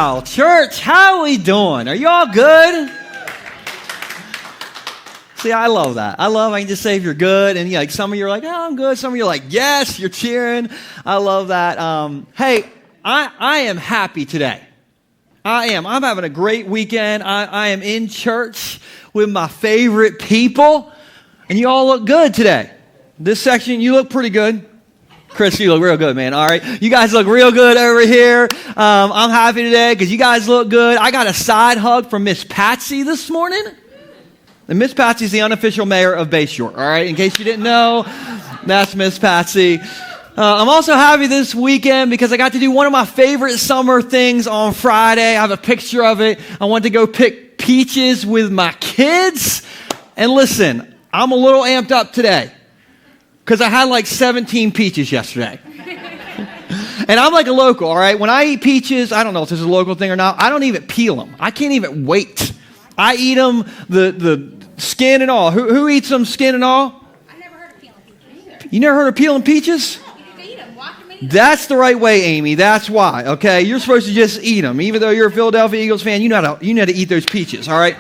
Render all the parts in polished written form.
Wow, church, how are we doing? Are you all good? See, I love that. I can just say if you're good, and like some of you are like, oh, I'm good. Some of you are like, yes, you're cheering. I love that. Hey, I am happy today. I am. I'm having a great weekend. I am in church with my favorite people, and you all look good today. This section, you look pretty good. Chris, you look real good, man. All right. You guys look real good over here. I'm happy today because you guys look good. I got a side hug from Miss Patsy this morning. And Miss Patsy is the unofficial mayor of Bayshore. All right. In case you didn't know, that's Miss Patsy. I'm also happy this weekend because I got to do one of my favorite summer things on Friday. I have a picture of it. I went to go pick peaches with my kids. And listen, I'm a little amped up today. Because I had like 17 peaches yesterday. And I'm like a local, all right? When I eat peaches, I don't know if this is a local thing or not, I don't even peel them. I can't even wait. I eat them, the skin and all. Who eats them, skin and all? I never heard of peeling peaches. You never heard of peeling peaches? You can eat them. Wash them and eat them. That's the right way, Amy. That's why, okay? You're supposed to just eat them. Even though you're a Philadelphia Eagles fan, you know how to eat those peaches, all right?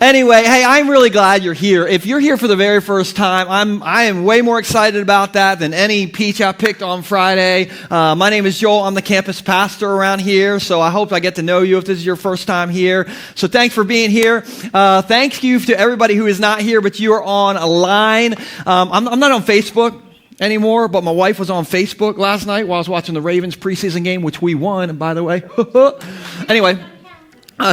Anyway, hey, I'm really glad you're here. If you're here for the very first time, I am way more excited about that than any peach I picked on Friday. My name is Joel. I'm the campus pastor around here, so I hope I get to know you if this is your first time here. So thanks for being here. Thank you to everybody who is not here, but you are online. I'm not on Facebook anymore, but my wife was on Facebook last night while I was watching the Ravens preseason game, which we won, by the way. Anyway.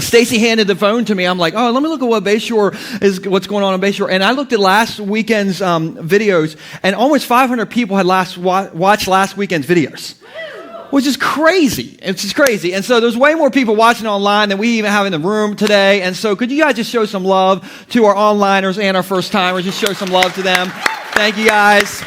Stacy handed the phone to me. I'm like, oh, let me look at what's going on in Bayshore. And I looked at last weekend's videos, and almost 500 people had watched last weekend's videos, which is crazy. It's just crazy. And so there's way more people watching online than we even have in the room today. And so could you guys just show some love to our onliners and our first timers? Just show some love to them. Thank you, guys.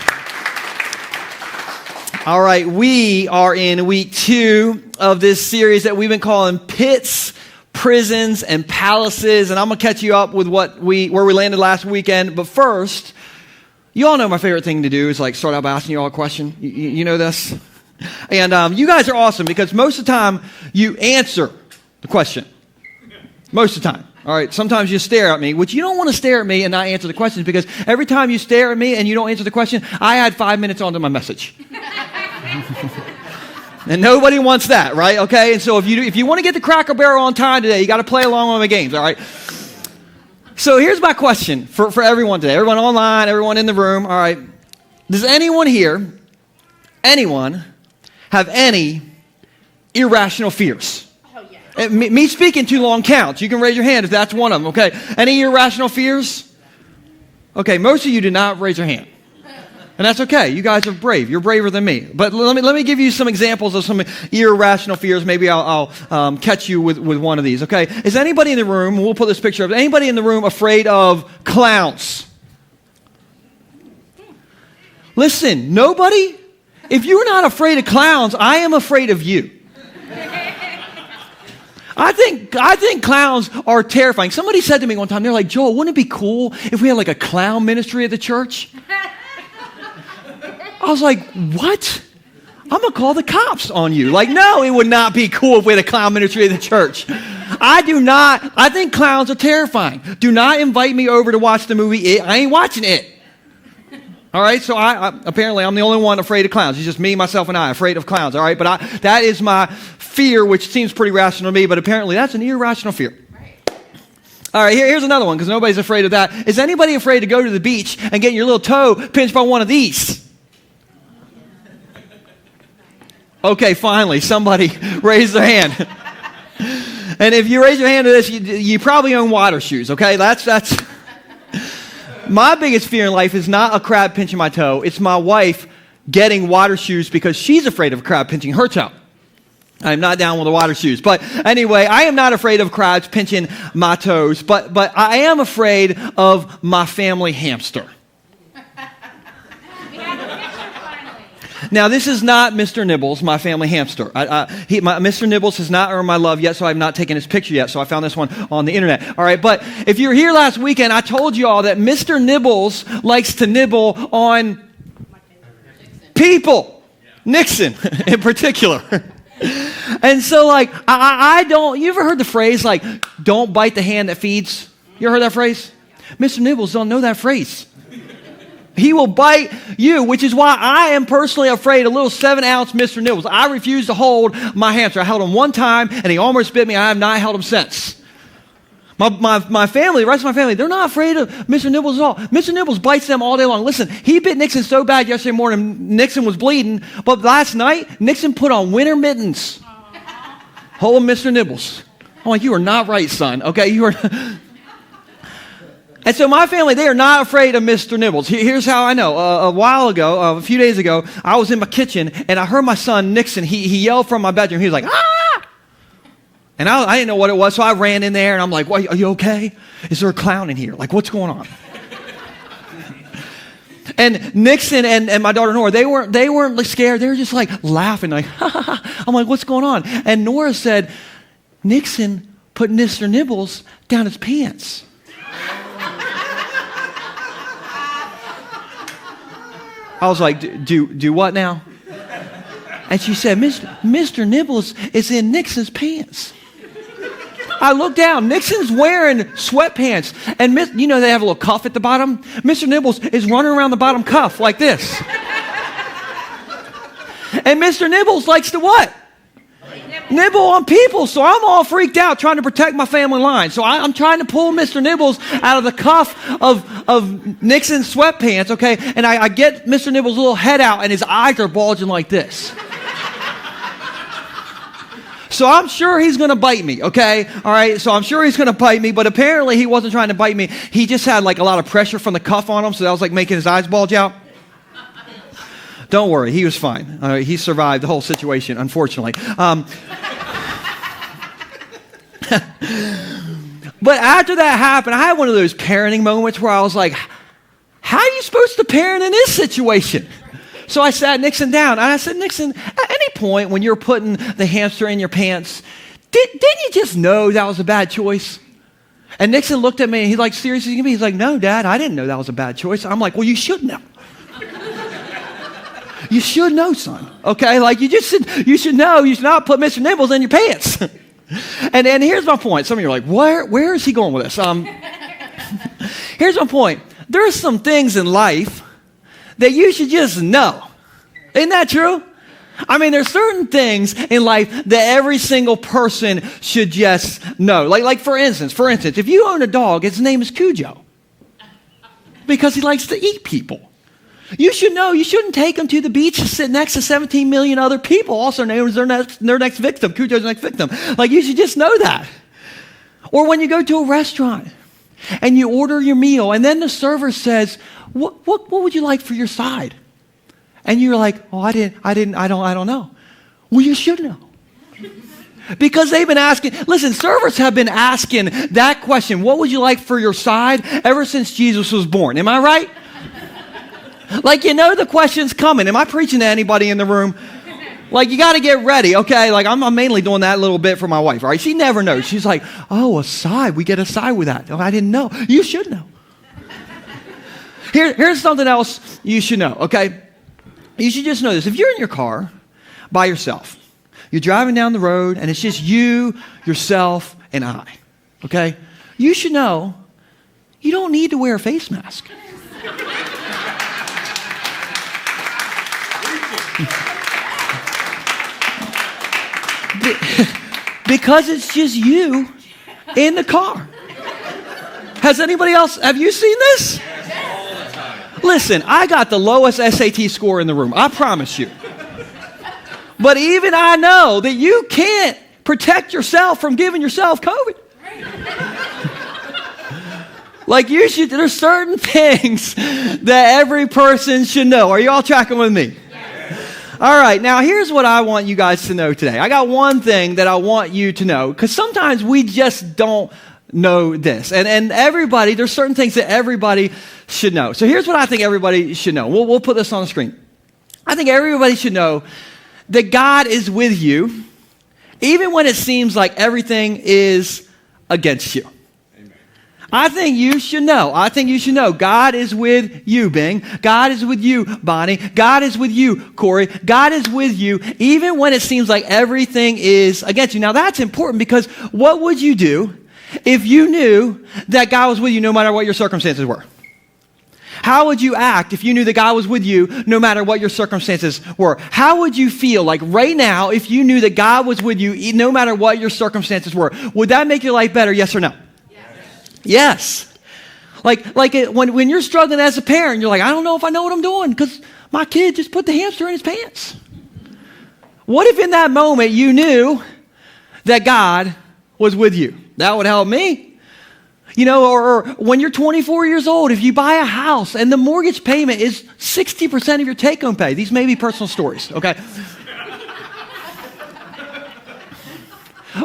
All right, we are in week 2 of this series that we've been calling Pits, Prisons, and Palaces, and I'm going to catch you up with where we landed last weekend. But first, you all know my favorite thing to do is like start out by asking you all a question. You know this? And you guys are awesome because most of the time you answer the question. Most of the time. All right, sometimes you stare at me, which you don't want to stare at me and not answer the questions because every time you stare at me and you don't answer the question, I add 5 minutes onto my message. And nobody wants that, right? Okay, and so if you want to get the Cracker Barrel on time today, you got to play along with my games, all right? So here's my question for everyone today. Everyone online, everyone in the room, all right? Does anyone have any irrational fears? Oh, yeah. Me speaking too long counts. You can raise your hand if that's one of them, okay? Any irrational fears? Okay, most of you did not raise your hand. And that's okay. You guys are brave. You're braver than me. But let me give you some examples of some irrational fears. Maybe I'll catch you with one of these. Okay. Is anybody in the room? We'll put this picture up. Anybody in the room afraid of clowns? Listen, nobody. If you're not afraid of clowns, I am afraid of you. I think clowns are terrifying. Somebody said to me one time, they're like, Joel, wouldn't it be cool if we had like a clown ministry at the church? I was like, what? I'm going to call the cops on you. Like, no, it would not be cool if we had a clown ministry at the church. I think clowns are terrifying. Do not invite me over to watch the movie It. I ain't watching It. All right, so apparently I'm the only one afraid of clowns. It's just me, myself, and I afraid of clowns, all right? But that is my fear, which seems pretty rational to me, but apparently that's an irrational fear. All right, here's another one, because nobody's afraid of that. Is anybody afraid to go to the beach and get your little toe pinched by one of these? Okay, finally, somebody raised their hand. And if you raise your hand to this, you probably own water shoes, okay? That's my biggest fear in life is not a crab pinching my toe. It's my wife getting water shoes because she's afraid of a crab pinching her toe. I'm not down with the water shoes. But anyway, I am not afraid of crabs pinching my toes, but I am afraid of my family hamster. Now, this is not Mr. Nibbles, my family hamster. Mr. Nibbles has not earned my love yet, so I have not taken his picture yet, so I found this one on the internet. All right, but if you were here last weekend, I told you all that Mr. Nibbles likes to nibble on people. Nixon, in particular. And so, like, I don't, you ever heard the phrase, like, don't bite the hand that feeds? You ever heard that phrase? Mr. Nibbles don't know that phrase. He will bite you, which is why I am personally afraid of little 7-ounce Mr. Nibbles. I refuse to hold my hamster. I held him one time, and he almost bit me. I have not held him since. My family, the rest of my family, they're not afraid of Mr. Nibbles at all. Mr. Nibbles bites them all day long. Listen, he bit Nixon so bad yesterday morning, Nixon was bleeding. But last night, Nixon put on winter mittens. Hold Mr. Nibbles. I'm like, you are not right, son. Okay, you are. And so my family, they are not afraid of Mr. Nibbles. Here's how I know. A while ago, a few days ago, I was in my kitchen, and I heard my son, Nixon, he yelled from my bedroom. He was like, ah! And I didn't know what it was, so I ran in there, and I'm like, well, are you okay? Is there a clown in here? Like, what's going on? And Nixon and my daughter Nora, they weren't like scared. They were just like laughing, like, ha, ha, ha. I'm like, what's going on? And Nora said, Nixon put Mr. Nibbles down his pants. I was like, do what now? And she said, Mr. Nibbles is in Nixon's pants. I looked down. Nixon's wearing sweatpants. And you know they have a little cuff at the bottom? Mr. Nibbles is running around the bottom cuff like this. And Mr. Nibbles likes to what? Nibble on people. So I'm all freaked out trying to protect my family line. So I'm trying to pull Mr. Nibbles out of the cuff of Nixon's sweatpants, okay? And I get Mr. Nibbles' little head out, and his eyes are bulging like this. So I'm sure he's going to bite me, okay? All right, so I'm sure he's going to bite me, but apparently he wasn't trying to bite me. He just had like a lot of pressure from the cuff on him, so that was like making his eyes bulge out. Don't worry, he was fine. He survived the whole situation, unfortunately. But after that happened, I had one of those parenting moments where I was like, how are you supposed to parent in this situation? So I sat Nixon down, and I said, Nixon, at any point when you're putting the hamster in your pants, didn't you just know that was a bad choice? And Nixon looked at me, and he's like, seriously? He's like, no, Dad, I didn't know that was a bad choice. I'm like, well, you should know. You should know, son. Okay, like you should know. You should not put Mr. Nibbles in your pants. and here's my point. Some of you are like, where is he going with this? Here's my point. There are some things in life that you should just know. Isn't that true? I mean, there's certain things in life that every single person should just know. Like for instance, if you own a dog, his name is Cujo because he likes to eat people. You should know you shouldn't take him to the beach to sit next to 17 million other people, also known as their next victim, Cujo's next victim. Like, you should just know that. Or when you go to a restaurant and you order your meal, and then the server says, what would you like for your side? And you're like, oh, I don't know. Well, you should know. Because they've been asking, listen, servers have been asking that question, what would you like for your side, ever since Jesus was born. Am I right? Like, you know the question's coming. Am I preaching to anybody in the room? Like, you got to get ready, okay? Like, I'm mainly doing that little bit for my wife, all right? She never knows. She's like, oh, a side. We get a side with that. Oh, I didn't know. You should know. Here's something else you should know, okay? You should just know this. If you're in your car by yourself, you're driving down the road, and it's just you, yourself, and I, okay? You should know you don't need to wear a face mask. Because it's just you in the car. Has anybody else, have you seen this? Listen, I got the lowest SAT score in the room, I promise you. But even I know that you can't protect yourself from giving yourself COVID. Like, there's certain things that every person should know. Are you all tracking with me? All right, now here's what I want you guys to know today. I got one thing that I want you to know, because sometimes we just don't know this. And everybody, there's certain things that everybody should know. So here's what I think everybody should know. We'll put this on the screen. I think everybody should know that God is with you, even when it seems like everything is against you. Amen. I think you should know. God is with you, Bing. God is with you, Bonnie. God is with you, Corey. God is with you, even when it seems like everything is against you. Now, that's important because what would you do if you knew that God was with you no matter what your circumstances were? How would you act if you knew that God was with you no matter what your circumstances were? How would you feel like right now if you knew that God was with you no matter what your circumstances were? Would that make your life better, yes or no? Yes. When you're struggling as a parent, you're like, I don't know if I know what I'm doing because my kid just put the hamster in his pants. What if in that moment you knew that God was with you? That would help me. Or when you're 24 years old, if you buy a house and the mortgage payment is 60% of your take-home pay. These may be personal stories, okay?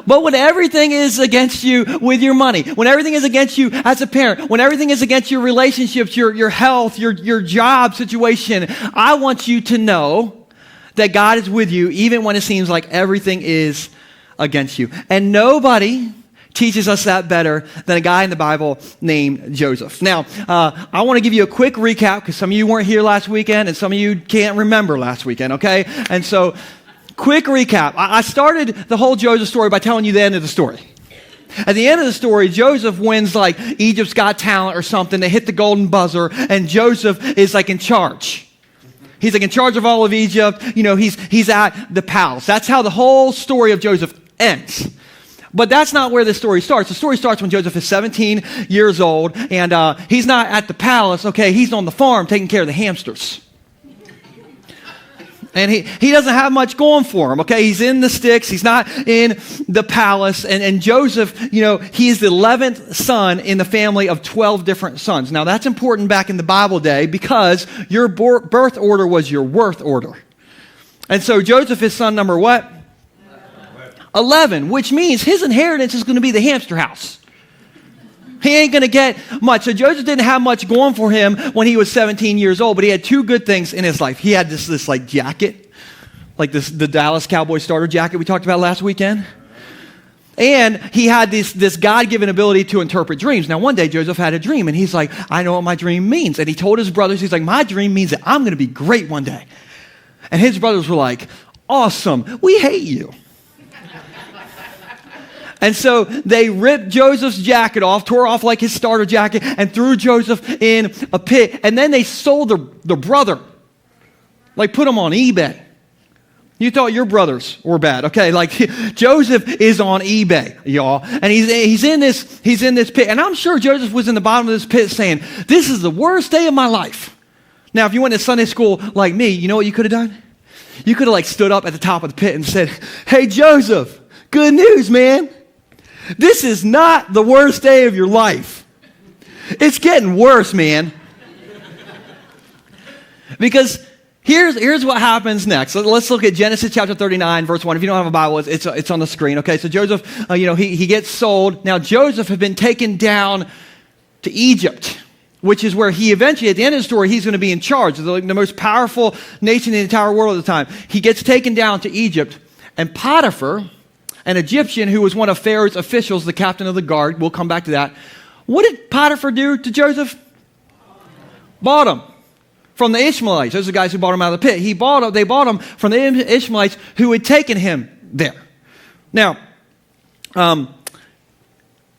But when everything is against you with your money, when everything is against you as a parent, when everything is against your relationships, your health, your job situation, I want you to know that God is with you even when it seems like everything is against you. And nobody teaches us that better than a guy in the Bible named Joseph. Now, I want to give you a quick recap because some of you weren't here last weekend and some of you can't remember last weekend, okay? And so, quick recap. I started the whole Joseph story by telling you the end of the story. At the end of the story, Joseph wins like Egypt's Got Talent or something. They hit the golden buzzer and Joseph is like in charge. He's like in charge of all of Egypt. He's at the palace. That's how the whole story of Joseph ends. But that's not where the story starts. The story starts when Joseph is 17 years old, and he's not at the palace, okay? He's on the farm taking care of the hamsters. And he doesn't have much going for him, okay? He's in the sticks. He's not in the palace. And Joseph, he is the 11th son in the family of 12 different sons. Now, that's important back in the Bible day because your birth order was your worth order. And so Joseph is son number what? 11, which means his inheritance is going to be the hamster house. He ain't going to get much. So Joseph didn't have much going for him when he was 17 years old, but he had two good things in his life. He had this like jacket, like the Dallas Cowboy starter jacket we talked about last weekend. And he had this God-given ability to interpret dreams. Now, one day Joseph had a dream, and he's like, I know what my dream means. And he told his brothers, he's like, my dream means that I'm going to be great one day. And his brothers were like, awesome, we hate you. And so they ripped Joseph's jacket off, tore off like his starter jacket, and threw Joseph in a pit. And then they sold the brother, like put him on eBay. You thought your brothers were bad, okay? Like Joseph is on eBay, y'all, and he's in this pit. And I'm sure Joseph was in the bottom of this pit saying, "This is the worst day of my life." Now, if you went to Sunday school like me, you know what you could have done? You could have like stood up at the top of the pit and said, "Hey, Joseph, good news, man. This is not the worst day of your life. It's getting worse, man." Because here's what happens next. So let's look at Genesis chapter 39, verse 1. If you don't have a Bible, it's on the screen. Okay, so Joseph, he gets sold. Now, Joseph had been taken down to Egypt, which is where he eventually, at the end of the story, he's going to be in charge of the most powerful nation in the entire world at the time. He gets taken down to Egypt, and Potiphar, an Egyptian who was one of Pharaoh's officials, the captain of the guard, we'll come back to that. What did Potiphar do to Joseph? Bought him from the Ishmaelites. Those are the guys who bought him out of the pit. They bought him from the Ishmaelites who had taken him there. Now,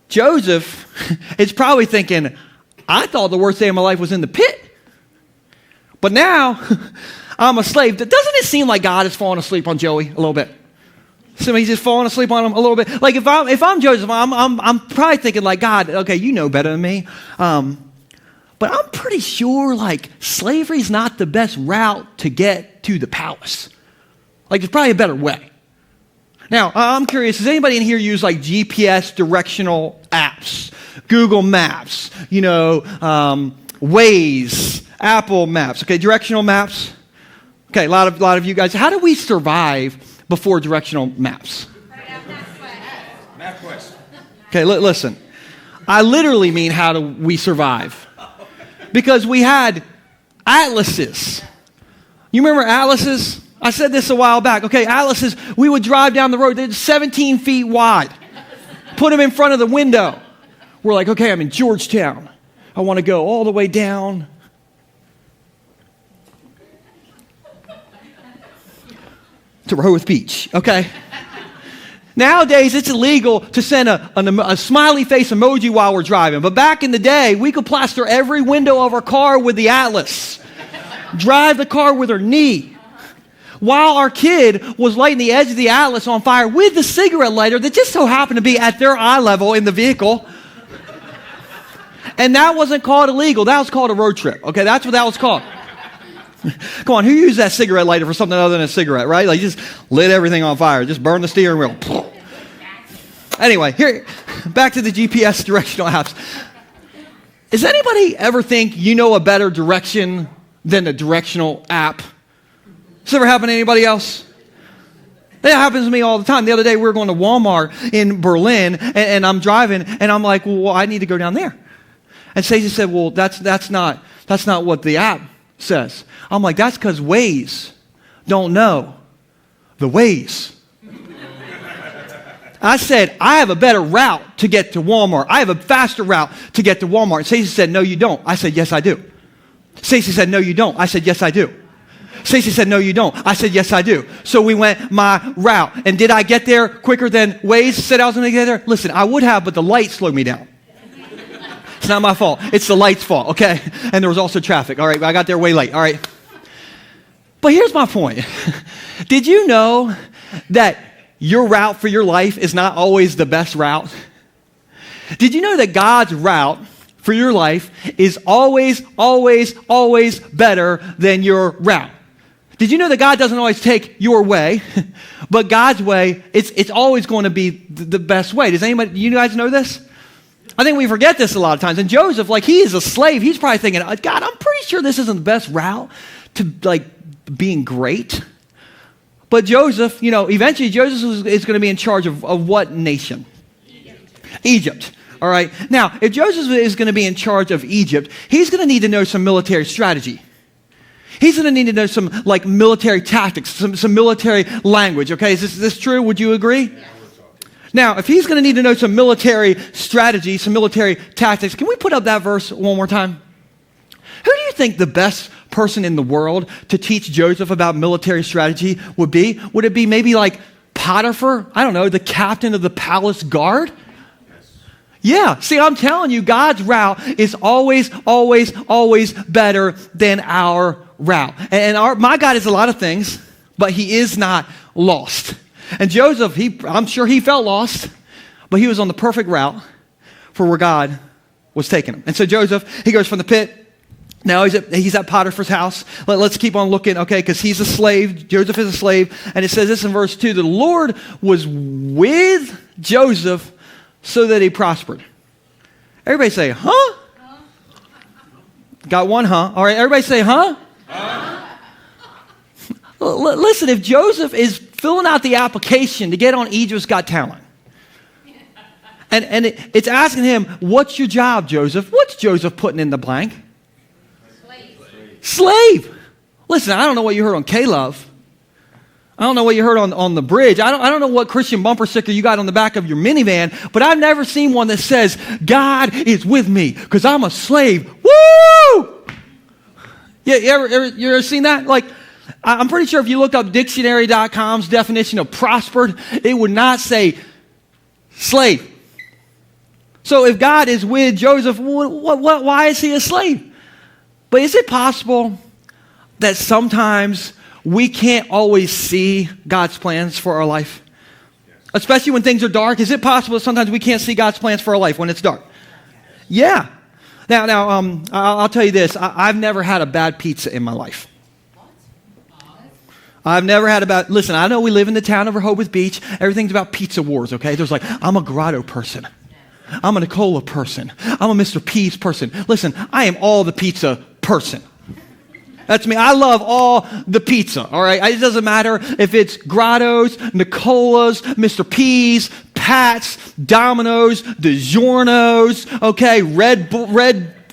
Joseph is probably thinking, I thought the worst day of my life was in the pit. But now, I'm a slave. Doesn't it seem like God is falling asleep on Joey a little bit? So he's just falling asleep on him a little bit. Like if I'm Joseph, I'm probably thinking like, God, okay, you know better than me. But I'm pretty sure like slavery's not the best route to get to the palace. Like there's probably a better way. Now, I'm curious, does anybody in here use like GPS directional apps? Google Maps, Waze, Apple Maps, okay, directional maps. Okay, a lot of you guys. How do we survive before directional maps? MapQuest. Okay, listen. I literally mean how do we survive? Because we had atlases. You remember atlases? I said this a while back. Okay, atlases, we would drive down the road. They're 17 feet wide. Put them in front of the window. we're like, okay, I'm in Georgetown. I want to go all the way down to Rehoboth Beach, okay? Nowadays, it's illegal to send a smiley face emoji while we're driving. But back in the day, we could plaster every window of our car with the atlas. Drive the car with our knee. While our kid was lighting the edge of the atlas on fire with the cigarette lighter that just so happened to be at their eye level in the vehicle. And that wasn't called illegal. That was called a road trip. Okay, that's what that was called. Come on, who used that cigarette lighter for something other than a cigarette, right? Like, just lit everything on fire. Just burned the steering wheel. Anyway, here, back to the GPS directional apps. Does anybody ever think you know a better direction than the directional app? Does this ever happen to anybody else? That happens to me all the time. The other day, we were going to Walmart in Berlin, and I'm driving, and I'm like, well, I need to go down there. And Stacey said, well, that's not what the app says. I'm like, that's because Waze don't know the ways. I said, I have a better route to get to Walmart. I have a faster route to get to Walmart. And Stacey said, no, you don't. I said, yes, I do. Stacey said, no, you don't. I said, yes, I do. Stacey said, no, you don't. I said, yes, I do. So we went my route. And did I get there quicker than Waze said I was going to get there? Listen, I would have, but the light slowed me down. It's not my fault. It's the light's fault, okay? And there was also traffic. All right, I got there way late, all right? But here's my point. Did you know that your route for your life is not always the best route? Did you know that God's route for your life is always, always, always better than your route? Did you know that God doesn't always take your way, but God's way, it's always going to be the best way? Does anybody, you guys know this? I think we forget this a lot of times. And Joseph, like, he is a slave. He's probably thinking, God, I'm pretty sure this isn't the best route to, like, being great. But Joseph, eventually Joseph is going to be in charge of what nation? Egypt. All right. Now, if Joseph is going to be in charge of Egypt, he's going to need to know some military strategy. He's going to need to know some, like, military tactics, some military language. Okay, is this true? Would you agree? Yeah. Now, if he's going to need to know some military strategy, some military tactics, can we put up that verse one more time? Who do you think the best person in the world to teach Joseph about military strategy would be? Would it be maybe like Potiphar? I don't know, the captain of the palace guard? Yeah, see, I'm telling you, God's route is always, always, always better than our route. And my God is a lot of things, but he is not lost. And Joseph, I'm sure he felt lost, but he was on the perfect route for where God was taking him. And so Joseph, he goes from the pit. Now he's at Potiphar's house. Let's keep on looking, okay, because he's a slave. Joseph is a slave. And it says this in verse 2, the Lord was with Joseph so that he prospered. Everybody say, huh? Got one, huh? All right, everybody say, huh? Listen, if Joseph is filling out the application to get on Egypt's Got Talent, and it's asking him, what's your job, Joseph? What's Joseph putting in the blank? Slave. Listen, I don't know what you heard on K-Love. I don't know what you heard on the bridge. I don't know what Christian bumper sticker you got on the back of your minivan, but I've never seen one that says, God is with me because I'm a slave. Woo! Yeah, you ever seen that? Like, I'm pretty sure if you look up dictionary.com's definition of prospered, it would not say slave. So if God is with Joseph, why is he a slave? But is it possible that sometimes we can't always see God's plans for our life? Yes. Especially when things are dark. Is it possible that sometimes we can't see God's plans for our life when it's dark? Yeah. Now, I'll tell you this. I've never had a bad pizza in my life. I've never had listen, I know we live in the town of Rehoboth Beach. Everything's about pizza wars, okay? There's like, I'm a grotto person. I'm a Nicola person. I'm a Mr. P's person. Listen, I am all the pizza person. That's me. I love all the pizza, all right? It doesn't matter if it's Grottos, Nicolas, Mr. P's, Pat's, Domino's, DiGiorno's, okay, Red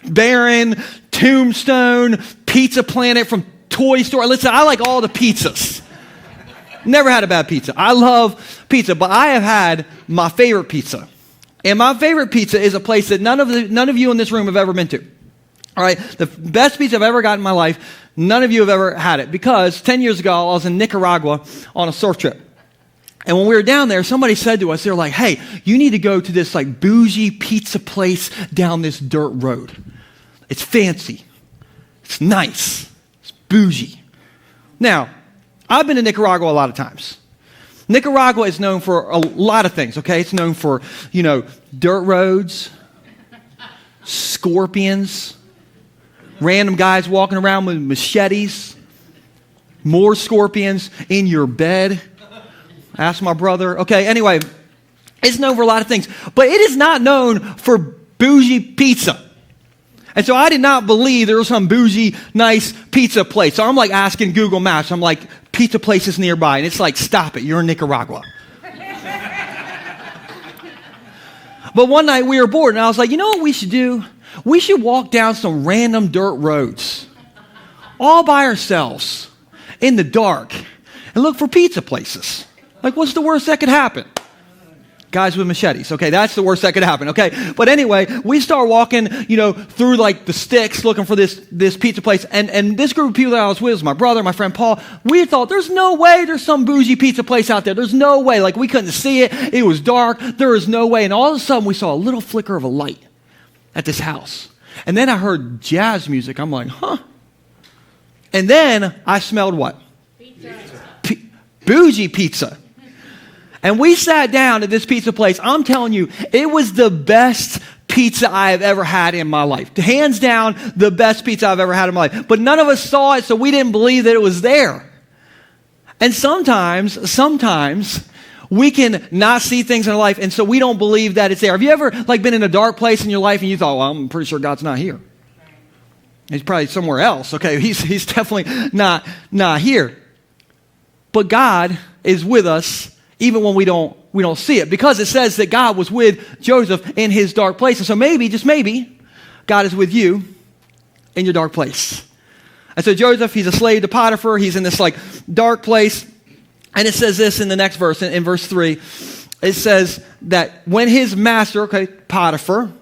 Baron, Tombstone, Pizza Planet from Toy Store. Listen, I like all the pizzas. Never had a bad pizza. I love pizza, but I have had my favorite pizza. And my favorite pizza is a place that none of you in this room have ever been to. All right, the best pizza I've ever got in my life, none of you have ever had it, because 10 years ago, I was in Nicaragua on a surf trip. And when we were down there, somebody said to us, they were like, hey, you need to go to this like bougie pizza place down this dirt road. It's fancy. It's nice. It's bougie. Now, I've been to Nicaragua a lot of times. Nicaragua is known for a lot of things, okay? It's known for, dirt roads, scorpions, random guys walking around with machetes, more scorpions in your bed. Ask my brother. Okay, anyway, it's known for a lot of things, but it is not known for bougie pizza. And so I did not believe there was some bougie, nice pizza place. So I'm like asking Google Maps. I'm like, pizza places nearby. And it's like, stop it, you're in Nicaragua. But one night we were bored, and I was like, you know what we should do? We should walk down some random dirt roads, all by ourselves, in the dark, and look for pizza places. Like, what's the worst that could happen? Guys with machetes. Okay, that's the worst that could happen. Okay, but anyway, we start walking, through like the sticks looking for this pizza place. And this group of people that I was with was my brother, my friend Paul. We thought, there's no way there's some bougie pizza place out there. There's no way. Like, we couldn't see it. It was dark. There was no way. And all of a sudden, we saw a little flicker of a light at this house. And then I heard jazz music. I'm like, huh. And then I smelled what? Pizza. Bougie pizza. And we sat down at this pizza place. I'm telling you, it was the best pizza I have ever had in my life. Hands down, the best pizza I've ever had in my life. But none of us saw it, so we didn't believe that it was there. And sometimes, we can not see things in our life, and so we don't believe that it's there. Have you ever been in a dark place in your life and you thought, well, I'm pretty sure God's not here. He's probably somewhere else. Okay, he's definitely not here. But God is with us even when we don't see it, because it says that God was with Joseph in his dark place. And so maybe, just maybe, God is with you in your dark place. And so Joseph, he's a slave to Potiphar. He's in this dark place. And it says this in the next verse, in verse 3. It says that when his master, Potiphar,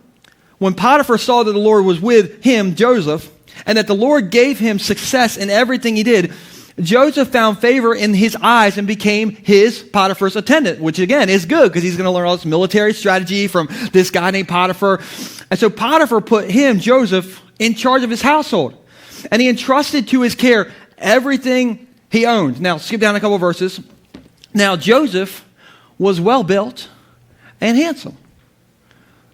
when Potiphar saw that the Lord was with him, Joseph, and that the Lord gave him success in everything he did, Joseph found favor in his eyes and became Potiphar's attendant, which again is good because he's going to learn all this military strategy from this guy named Potiphar. And so Potiphar put him, Joseph, in charge of his household. And he entrusted to his care everything he owned. Now, skip down a couple verses. Now, Joseph was well built and handsome.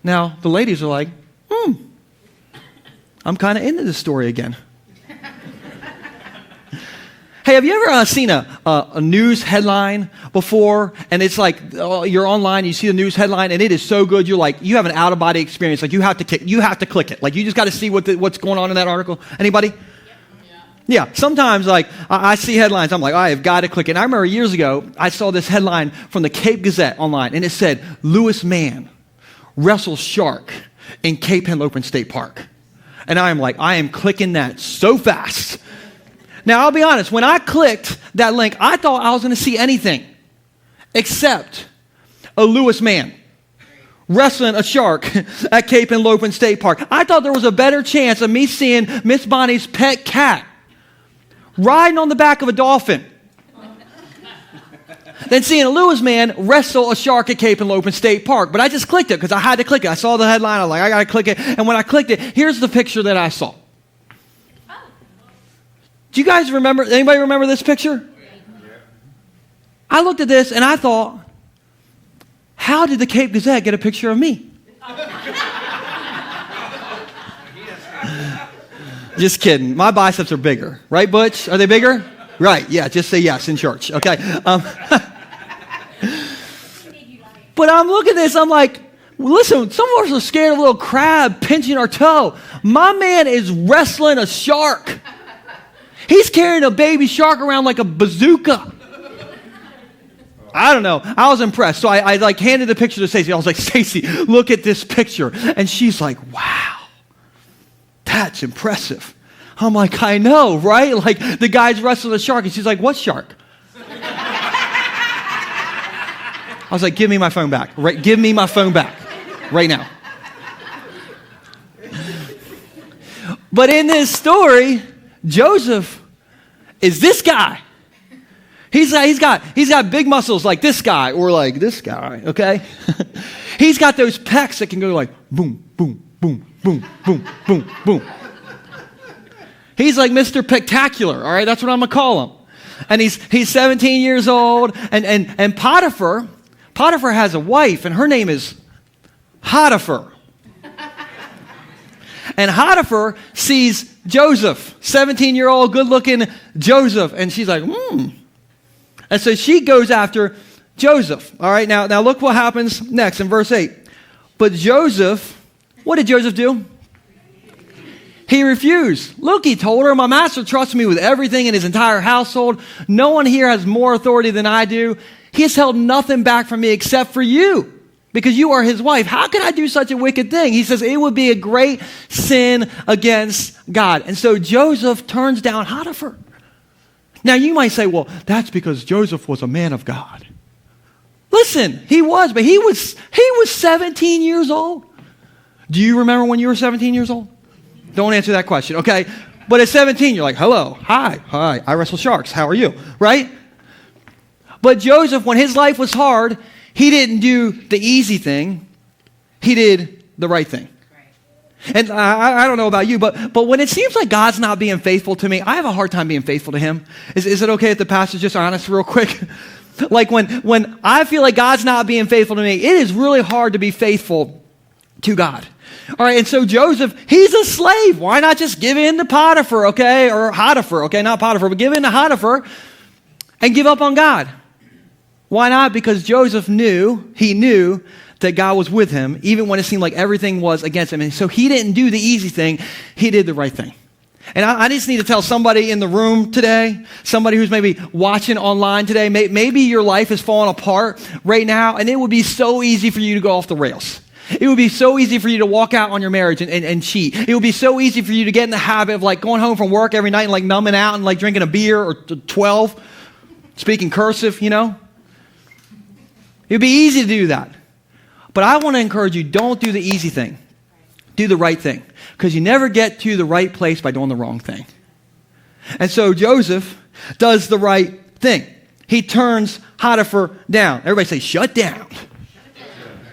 Now, the ladies are like, I'm kind of into this story again. Hey, have you ever seen a news headline before? And it's like, you're online, you see the news headline, and it is so good, you have an out-of-body experience. Like, you have to click it. Like, you just got to see what's going on in that article. Anybody? Yeah, sometimes, I see headlines, I'm like, I have got to click it. And I remember years ago, I saw this headline from the Cape Gazette online, and it said, Lewis man wrestles shark in Cape Henlopen State Park. And I am clicking that so fast. Now, I'll be honest, when I clicked that link, I thought I was going to see anything except a Lewis man wrestling a shark at Cape Henlopen State Park. I thought there was a better chance of me seeing Miss Bonnie's pet cat riding on the back of a dolphin than seeing a Lewis man wrestle a shark at Cape Henlopen State Park. But I just clicked it because I had to click it. I saw the headline. I was like, I got to click it. And when I clicked it, here's the picture that I saw. Do you guys remember, anybody remember this picture? I looked at this and I thought, how did the Cape Gazette get a picture of me? Just kidding. My biceps are bigger. Right, Butch? Are they bigger? Right, yeah, just say yes in church, okay? But I'm looking at this, I'm like, listen, some of us are scared of a little crab pinching our toe. My man is wrestling a shark. He's carrying a baby shark around like a bazooka. I don't know. I was impressed. So I handed the picture to Stacy. I was like, Stacy, look at this picture. And she's like, wow, that's impressive. I'm like, I know, right? Like the guy's wrestling a shark. And she's like, what shark? I was like, give me my phone back. Right? Give me my phone back. right now. But in this story, Joseph is this guy. He's got big muscles like this guy or like this guy, okay? He's got those pecs that can go like boom, boom, boom, boom, boom, boom, boom. He's like Mr. Pectacular, all right? That's what I'm going to call him. And he's 17 years old, and Potiphar has a wife, and her name is Potiphar. And Potiphar sees Joseph, 17-year-old, good-looking Joseph, and she's like, And so she goes after Joseph. All right, now look what happens next in verse 8. But Joseph, what did Joseph do? He refused. Look, he told her, my master trusts me with everything in his entire household. No one here has more authority than I do. He has held nothing back from me except for you, because you are his wife. How could I do such a wicked thing? He says it would be a great sin against God. And so Joseph turns down Potiphar. Now you might say, well, that's because Joseph was a man of God. Listen, he was, but he was 17 years old. Do you remember when you were 17 years old? Don't answer that question, okay? But at 17, you're like, hello, hi, I wrestle sharks. How are you, right? But Joseph, when his life was hard, he didn't do the easy thing. He did the right thing. And I don't know about you, but when it seems like God's not being faithful to me, I have a hard time being faithful to him. Is it okay if the pastor's just honest real quick? Like when I feel like God's not being faithful to me, it is really hard to be faithful to God. All right, and so Joseph, he's a slave. Why not just give in to Potiphar, okay? Or Potiphar, okay? Not Potiphar, but give in to Potiphar and give up on God. Why not? Because Joseph knew that God was with him, even when it seemed like everything was against him. And so he didn't do the easy thing. He did the right thing. And I just need to tell somebody in the room today, somebody who's maybe watching online today, maybe your life is falling apart right now, and it would be so easy for you to go off the rails. It would be so easy for you to walk out on your marriage and cheat. It would be so easy for you to get in the habit of like going home from work every night and like numbing out and like drinking a beer or 12, speaking cursive, you know. It would be easy to do that. But I want to encourage you, don't do the easy thing. Do the right thing. Because you never get to the right place by doing the wrong thing. And so Joseph does the right thing. He turns Potiphar down. Everybody say, shut down.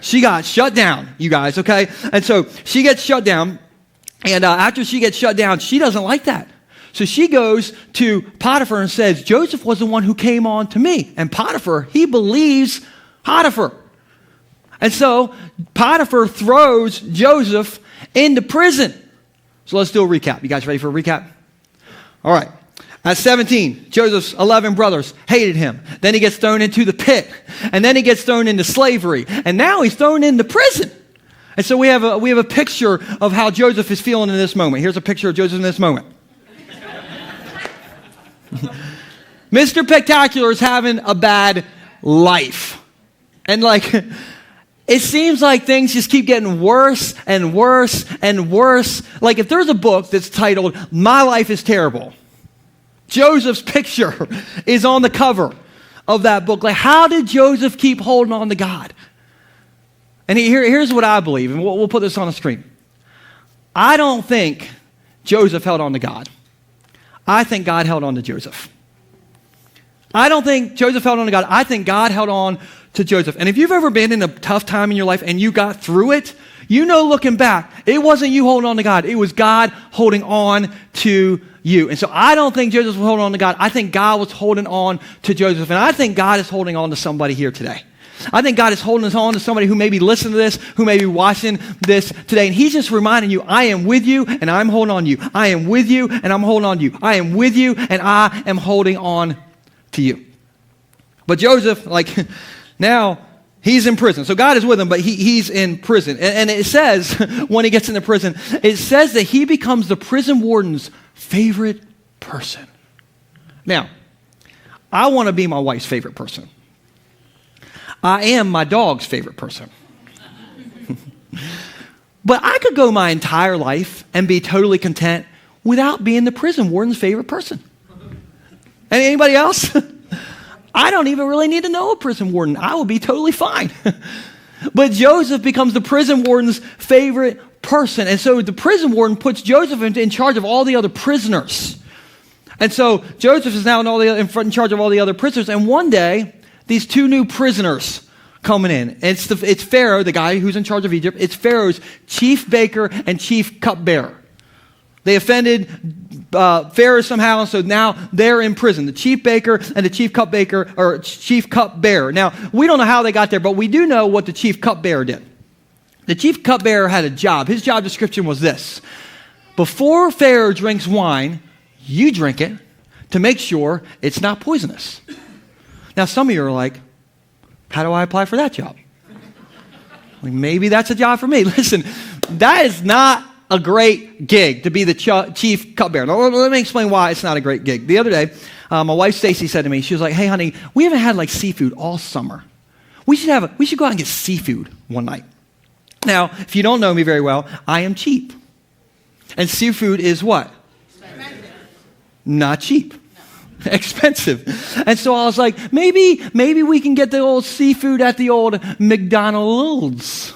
She got shut down, you guys, okay? And so she gets shut down. And after she gets shut down, she doesn't like that. So she goes to Potiphar and says, Joseph was the one who came on to me. And Potiphar, he believes Potiphar. And so Potiphar throws Joseph into prison. So let's do a recap. You guys ready for a recap? All right. At 17, Joseph's 11 brothers hated him. Then he gets thrown into the pit. And then he gets thrown into slavery. And now he's thrown into prison. And so we have a picture of how Joseph is feeling in this moment. Here's a picture of Joseph in this moment. Mr. Spectacular is having a bad life. And like, it seems like things just keep getting worse and worse and worse. Like if there's a book that's titled, My Life is Terrible, Joseph's picture is on the cover of that book. Like, how did Joseph keep holding on to God? And here's what I believe, and we'll put this on the screen. I don't think Joseph held on to God. I think God held on to Joseph. I don't think Joseph held on to God. I think God held on to Joseph. And if you've ever been in a tough time in your life and you got through it, you know, looking back, it wasn't you holding on to God. It was God holding on to you. And so I don't think Joseph was holding on to God. I think God was holding on to Joseph. And I think God is holding on to somebody here today. I think God is holding on to somebody who may be listening to this, who may be watching this today. And he's just reminding you, I am with you and I'm holding on to you. I am with you and I'm holding on to you. I am with you and I am holding on to you. But Joseph, like, now he's in prison. So God is with him, but he's in prison. And it says, when he gets into prison, it says that he becomes the prison warden's favorite person. Now, I want to be my wife's favorite person. I am my dog's favorite person. But I could go my entire life and be totally content without being the prison warden's favorite person. And anybody else? I don't even really need to know a prison warden. I will be totally fine. But Joseph becomes the prison warden's favorite person. And so the prison warden puts Joseph in charge of all the other prisoners. And so Joseph is now in charge of all the other prisoners. And one day, these two new prisoners coming in. It's Pharaoh, the guy who's in charge of Egypt. It's Pharaoh's chief baker and chief cupbearer. They offended Pharaoh somehow, and so now they're in prison. The chief baker and the chief cupbearer. Now, we don't know how they got there, but we do know what the chief cupbearer did. The chief cupbearer had a job. His job description was this: before Pharaoh drinks wine, you drink it to make sure it's not poisonous. Now, some of you are like, how do I apply for that job? Like, maybe that's a job for me. Listen, that is not a great gig to be the chief cupbearer. Now, let me explain why it's not a great gig. The other day, my wife Stacy said to me, she was like, hey, honey, we haven't had like seafood all summer. We should go out and get seafood one night. Now, if you don't know me very well, I am cheap. And seafood is what? Expensive. Not cheap. No. Expensive. And so I was like, maybe we can get the old seafood at the old McDonald's.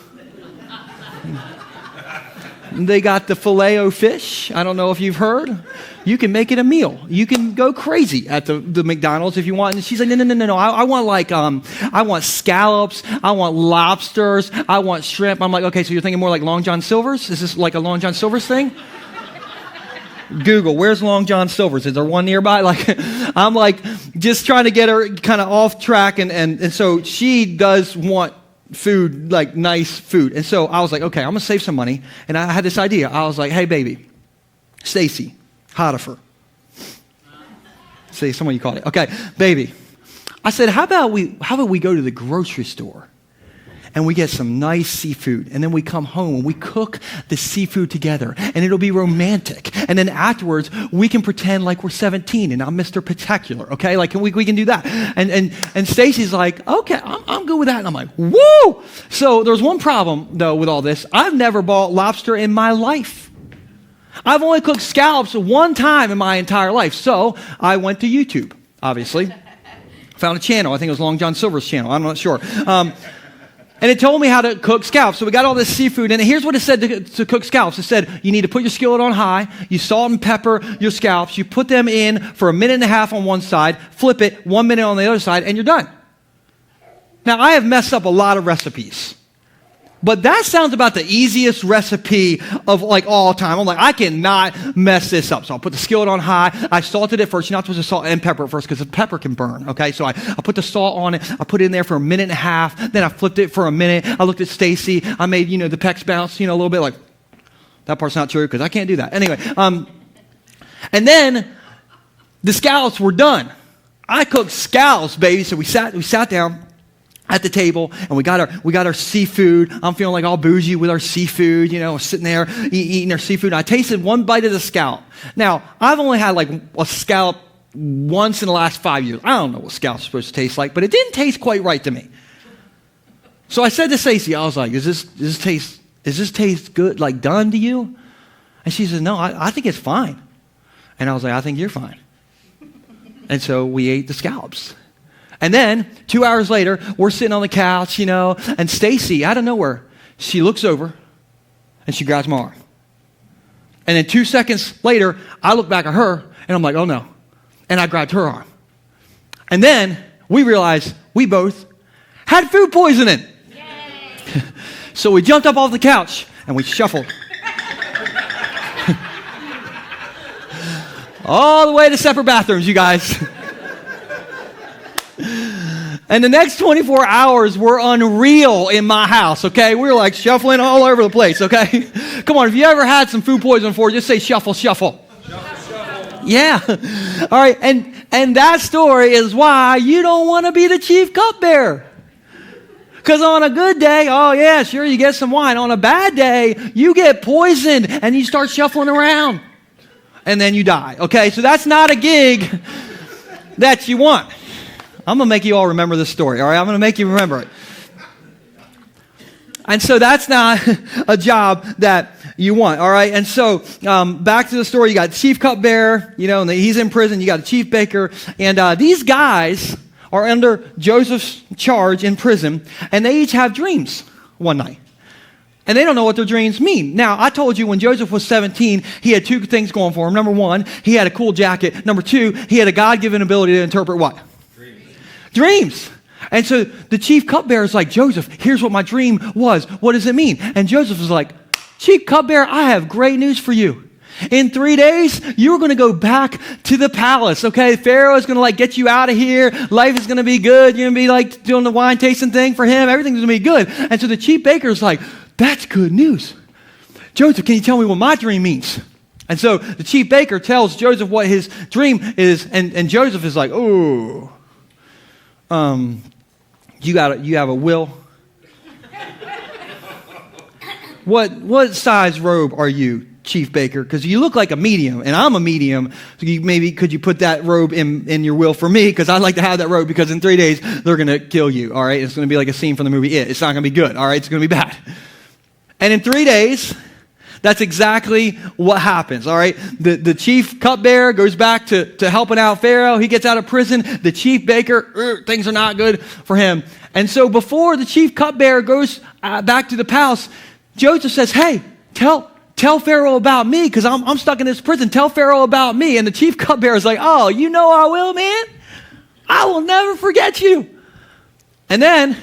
They got the filet-o-fish. I don't know if you've heard. You can make it a meal. You can go crazy at the McDonald's if you want. And she's like, no. I want scallops. I want lobsters. I want shrimp. I'm like, okay, so you're thinking more like Long John Silver's? Is this like a Long John Silver's thing? Google, where's Long John Silver's? Is there one nearby? Like, I'm like just trying to get her kind of off track. And so she does want food, like nice food. And so I was like, okay, I'm going to save some money. And I had this idea. I was like, hey, baby, Stacy, Potiphar. See, someone you called it. Okay, baby. I said, how about we go to the grocery store and we get some nice seafood, and then we come home and we cook the seafood together, and it'll be romantic. And then afterwards, we can pretend like we're 17 and I'm Mr. Particular, okay? Like, we can do that. And Stacy's like, okay, I'm good with that. And I'm like, woo! So there's one problem, though, with all this. I've never bought lobster in my life. I've only cooked scallops one time in my entire life. So I went to YouTube, obviously. Found a channel. I think it was Long John Silver's channel. I'm not sure. And it told me how to cook scallops. So we got all this seafood. And here's what it said to cook scallops. It said, you need to put your skillet on high. You salt and pepper your scallops. You put them in for 1.5 minutes on one side. Flip it 1 minute on the other side. And you're done. Now, I have messed up a lot of recipes. But that sounds about the easiest recipe of like all time. I'm like, I cannot mess this up. So I'll put the skillet on high. I salted it first. You're not supposed to salt and pepper it first because the pepper can burn. Okay, so I put the salt on it. I put it in there for 1.5 minutes. Then I flipped it for a minute. I looked at Stacy. I made, the pecs bounce, a little bit like, that part's not true because I can't do that. Anyway, and then the scallops were done. I cooked scallops, baby. So we sat down at the table, and we got our seafood. I'm feeling like all bougie with our seafood, sitting there eating our seafood. I tasted one bite of the scallop. Now, I've only had like a scallop once in the last 5 years. I don't know what scallop's supposed to taste like, but it didn't taste quite right to me. So I said to Stacey, I was like, does this taste good, like done to you? And she said, no, I think it's fine. And I was like, I think you're fine. And so we ate the scallops. And then 2 hours later, we're sitting on the couch, and Stacy, out of nowhere, she looks over and she grabs my arm. And then 2 seconds later, I look back at her and I'm like, oh no. And I grabbed her arm. And then we realized we both had food poisoning. Yay. So we jumped up off the couch and we shuffled. All the way to separate bathrooms, you guys. And the next 24 hours were unreal in my house, okay? We were like shuffling all over the place, okay? Come on, if you ever had some food poisoning before, just say shuffle, shuffle. Shuffle. Yeah. All right, and that story is why you don't want to be the chief cupbearer. Because on a good day, oh yeah, sure, you get some wine. On a bad day, you get poisoned and you start shuffling around. And then you die, okay? So that's not a gig that you want. I'm going to make you all remember this story, all right? I'm going to make you remember it. And so that's not a job that you want, all right? And so back to the story. You got chief cupbearer, and he's in prison. You got a chief baker. And these guys are under Joseph's charge in prison, and they each have dreams. one night. And they don't know what their dreams mean. Now, I told you when Joseph was 17, he had two things going for him. Number one, he had a cool jacket. Number two, he had a God-given ability to interpret what? Dreams. And so the chief cupbearer is like, Joseph, here's what my dream was. What does it mean? And Joseph is like, Chief cupbearer, I have great news for you. In 3 days, you're going to go back to the palace, okay? Pharaoh is going to get you out of here. Life is going to be good. You're going to be doing the wine tasting thing for him. Everything's going to be good. And so the chief baker is like, that's good news. Joseph, can you tell me what my dream means? And so the chief baker tells Joseph what his dream is, and Joseph is like, oh, you have a will? What size robe are you, chief baker? Because you look like a medium, and I'm a medium. So could you put that robe in your will for me? Because I'd like to have that robe, because in 3 days, they're going to kill you, all right? It's going to be like a scene from the movie It. It's not going to be good, all right? It's going to be bad. And in 3 days, that's exactly what happens, all right? The chief cupbearer goes back to helping out Pharaoh. He gets out of prison. The chief baker, things are not good for him. And so before the chief cupbearer goes back to the palace, Joseph says, hey, tell Pharaoh about me, because I'm stuck in this prison. Tell Pharaoh about me. And the chief cupbearer is like, oh, you know I will, man. I will never forget you. And then,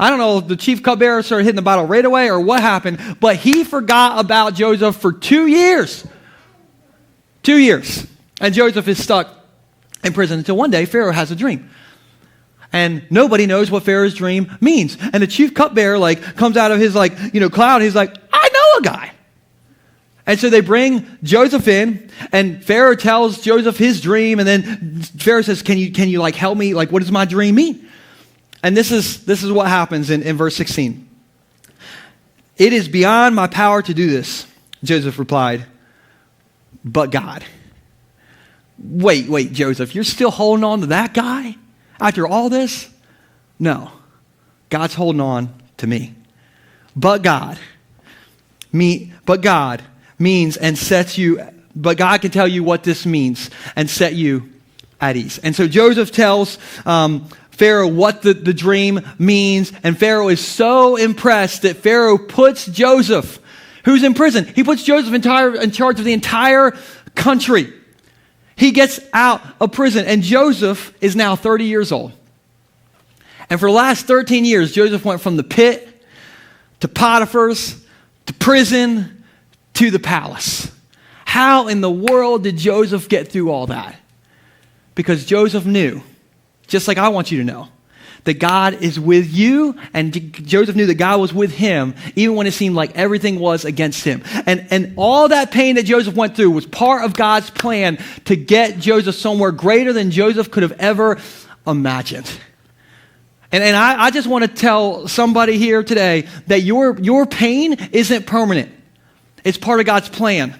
I don't know if the chief cupbearer started hitting the bottle right away or what happened, but he forgot about Joseph for 2 years. 2 years. And Joseph is stuck in prison until one day Pharaoh has a dream. And nobody knows what Pharaoh's dream means. And the chief cupbearer comes out of his cloud. He's like, I know a guy. And so they bring Joseph in, and Pharaoh tells Joseph his dream. And then Pharaoh says, can you help me? What does my dream mean? And this is what happens in verse 16. It is beyond my power to do this, Joseph replied, but God. Wait, Joseph, you're still holding on to that guy? After all this? No. God's holding on to me. But God means and sets you, but God can tell you what this means and set you at ease. And so Joseph tells Pharaoh what the dream means, and Pharaoh is so impressed that Pharaoh puts Joseph, who's in prison, he puts Joseph in charge of the entire country. He gets out of prison, and Joseph is now 30 years old. And for the last 13 years, Joseph went from the pit to Potiphar's to prison to the palace. How in the world did Joseph get through all that? Because Joseph knew, just like I want you to know, that God is with you, and Joseph knew that God was with him even when it seemed like everything was against him. And all that pain that Joseph went through was part of God's plan to get Joseph somewhere greater than Joseph could have ever imagined. And I just want to tell somebody here today that your pain isn't permanent. It's part of God's plan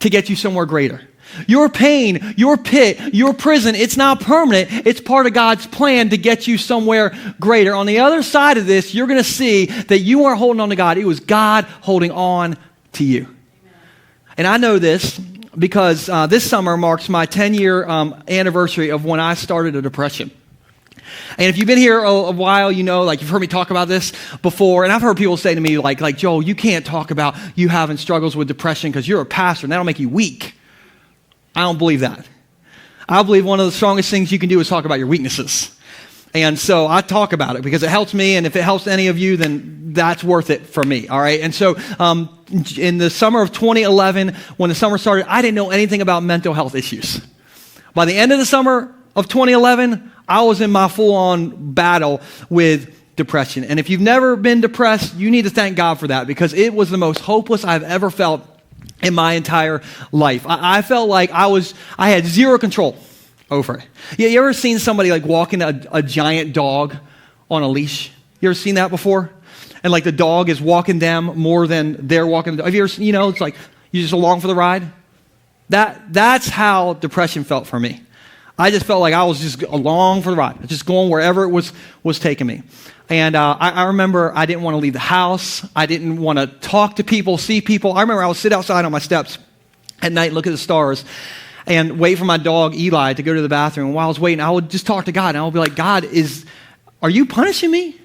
to get you somewhere greater. Your pain, your pit, your prison, it's not permanent. It's part of God's plan to get you somewhere greater. On the other side of this, you're going to see that you weren't holding on to God. It was God holding on to you. Amen. And I know this because this summer marks my 10-year anniversary of when I started a depression. And if you've been here a while, you know, you've heard me talk about this before. And I've heard people say to me, like, Joel, you can't talk about you having struggles with depression because you're a pastor and that'll make you weak. I don't believe that. I believe one of the strongest things you can do is talk about your weaknesses. And so I talk about it because it helps me, and if it helps any of you, then that's worth it for me, all right? And so in the summer of 2011, when the summer started, I didn't know anything about mental health issues. By the end of the summer of 2011, I was in my full-on battle with depression. And if you've never been depressed, you need to thank God for that, because it was the most hopeless I've ever felt in my entire life. I felt like I had zero control over it. Yeah, you ever seen somebody walking a giant dog on a leash? You ever seen that before? And the dog is walking them more than they're walking the dog. Have you ever, it's like you just along for the ride? That's how depression felt for me. I just felt like I was just along for the ride, just going wherever it was taking me. And I remember I didn't want to leave the house. I didn't want to talk to people, see people. I remember I would sit outside on my steps at night and look at the stars and wait for my dog, Eli, to go to the bathroom. And while I was waiting, I would just talk to God. And I would be like, God, are you punishing me?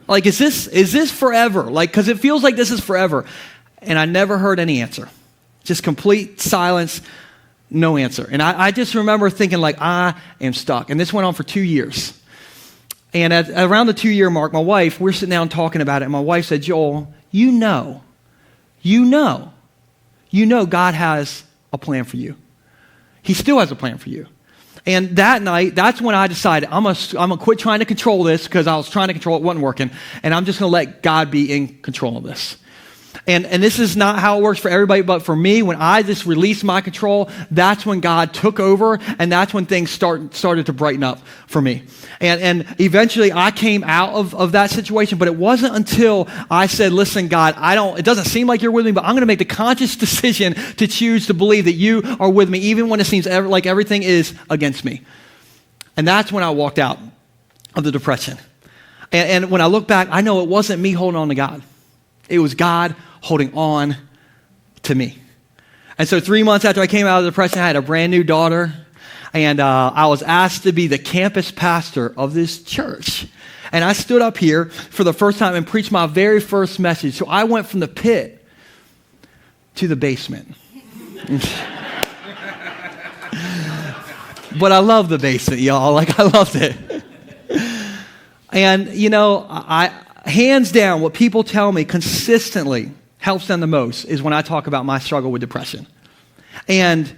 Like, is this forever? Like, because it feels like this is forever. And I never heard any answer. Just complete silence, no answer. And I just remember thinking, like, I am stuck. And this went on for 2 years. And around the 2-year mark, my wife, we're sitting down talking about it, and my wife said, Joel, you know God has a plan for you. He still has a plan for you. And that night, that's when I decided I'm gonna quit trying to control this, because I was trying to control it, wasn't working, and I'm just going to let God be in control of this. And this is not how it works for everybody, but for me, when I just released my control, that's when God took over, and that's when things started to brighten up for me. And eventually I came out of that situation, but it wasn't until I said, listen, God, it doesn't seem like you're with me, but I'm going to make the conscious decision to choose to believe that you are with me, even when it seems like everything is against me. And that's when I walked out of the depression. And when I look back, I know it wasn't me holding on to God. It was God holding on to me. And so 3 months after I came out of the depression, I had a brand new daughter, and I was asked to be the campus pastor of this church. And I stood up here for the first time and preached my very first message. So I went from the pit to the basement. But I love the basement, y'all. Like, I loved it. And, hands down, what people tell me consistently helps them the most is when I talk about my struggle with depression. And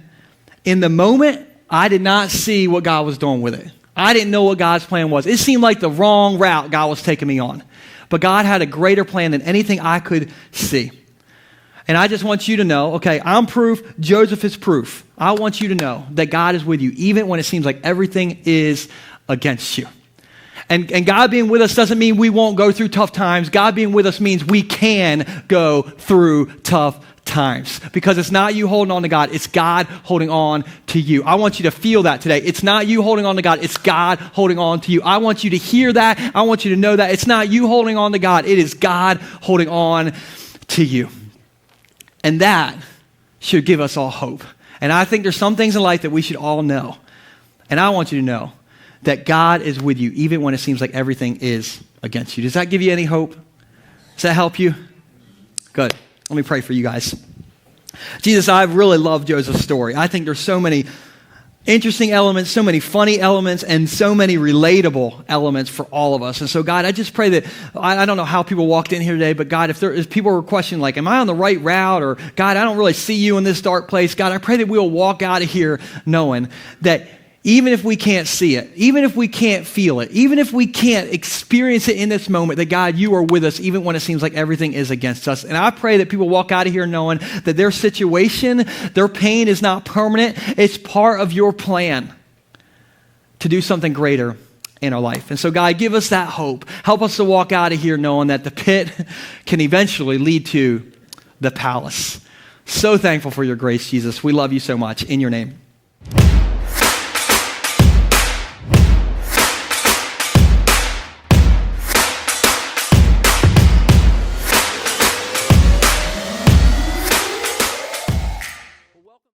in the moment, I did not see what God was doing with it. I didn't know what God's plan was. It seemed like the wrong route God was taking me on. But God had a greater plan than anything I could see. And I just want you to know, okay, I'm proof, Joseph is proof. I want you to know that God is with you, even when it seems like everything is against you. And God being with us doesn't mean we won't go through tough times. God being with us means we can go through tough times, because it's not you holding on to God, it's God holding on to you. I want you to feel that today. It's not you holding on to God, it's God holding on to you. I want you to hear that. I want you to know that it's not you holding on to God, it is God holding on to you. And that should give us all hope. And I think there's some things in life that we should all know. And I want you to know that God is with you even when it seems like everything is against you. Does that give you any hope? Does that help you? Good. Let me pray for you guys. Jesus, I really love Joseph's story. I think there's so many interesting elements, so many funny elements, and so many relatable elements for all of us. And so, God, I just pray that, I don't know how people walked in here today, but God, if people were questioning, like, am I on the right route? Or, God, I don't really see you in this dark place. God, I pray that we'll walk out of here knowing that even if we can't see it, even if we can't feel it, even if we can't experience it in this moment, that God, you are with us even when it seems like everything is against us. And I pray that people walk out of here knowing that their situation, their pain is not permanent. It's part of your plan to do something greater in our life. And so, God, give us that hope. Help us to walk out of here knowing that the pit can eventually lead to the palace. So thankful for your grace, Jesus. We love you so much. In your name.